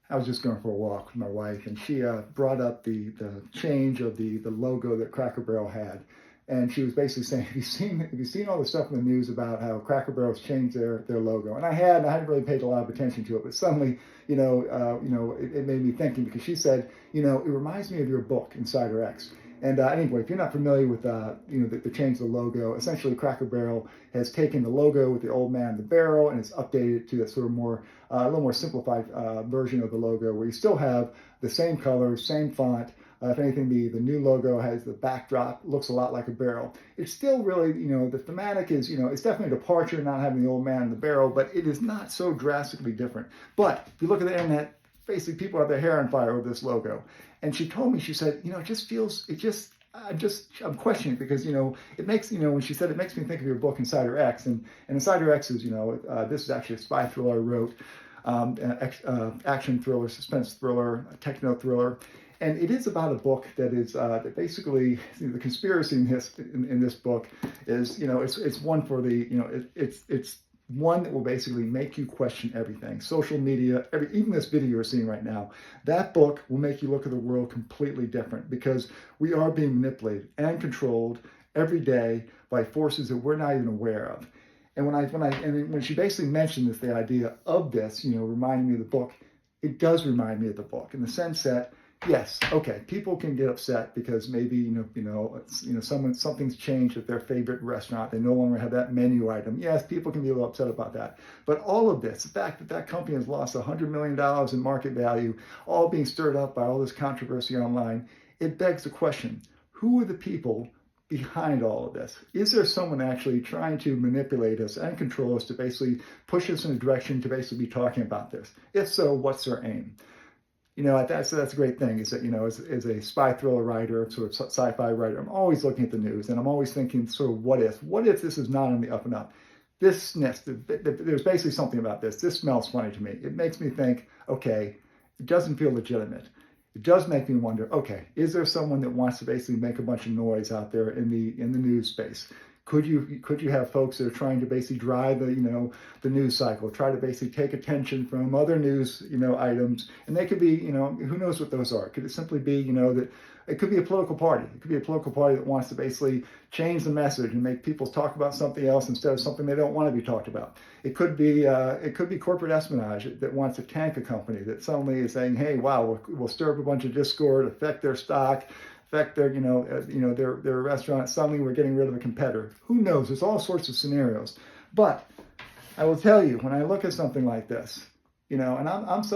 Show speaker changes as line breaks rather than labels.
I was just going for a walk with my wife, and she brought up the change of the logo that Cracker Barrel had, and she was basically saying, "Have you seen all the stuff in the news about how Cracker Barrel's changed their logo?" And I hadn't really paid a lot of attention to it, but suddenly, it made me thinking because she said, it reminds me of your book, Insider X. And anyway, if you're not familiar with the change of the logo, essentially Cracker Barrel has taken the logo with the old man in the barrel and it's updated it to a sort of more a little more simplified version of the logo, where you still have the same colors, same font. If anything, the new logo has the backdrop, looks a lot like a barrel. It's still really, the thematic is, it's definitely a departure not having the old man in the barrel, but it is not so drastically different. But if you look at the internet, basically people have their hair on fire with this logo. And she told me, she said, I'm questioning it because, it makes, when she said it makes me think of your book, Insider X. And Insider X is, this is actually a spy thriller I wrote, action thriller, suspense thriller, techno thriller. And it is about a book that is that basically the conspiracy in this book is, it's one for the, it's one that will basically make you question everything. Social media, even this video you're seeing right now, that book will make you look at the world completely different because we are being manipulated and controlled every day by forces that we're not even aware of. And when she basically mentioned this, the idea of this, reminding me of the book, it does remind me of the book in the sense that, yes, okay, people can get upset because maybe something's changed at their favorite restaurant. They no longer have that menu item. Yes, people can be a little upset about that. But all of this, the fact that that company has lost $100 million in market value, all being stirred up by all this controversy online, it begs the question: who are the people behind all of this? Is there someone actually trying to manipulate us and control us to basically push us in a direction to basically be talking about this? If so, what's their aim? That's a great thing is that, as a spy thriller writer, sort of sci-fi writer, I'm always looking at the news and I'm always thinking sort of what if this is not on the up and up? This sniffs, there's basically something about this. This smells funny to me. It makes me think, okay, it doesn't feel legitimate. It does make me wonder, okay, is there someone that wants to basically make a bunch of noise out there in the news space? Could you have folks that are trying to basically drive the news cycle, try to basically take attention from other news items, and they could be who knows what those are? Could it simply be that it could be a political party? It could be a political party that wants to basically change the message and make people talk about something else instead of something they don't want to be talked about. It could be corporate espionage that wants to tank a company that suddenly is saying, hey, wow, we'll stir up a bunch of discord, affect their stock, affect their their restaurant. Suddenly we're getting rid of a competitor. Who knows? There's all sorts of scenarios. But I will tell you, when I look at something like this, and I'm so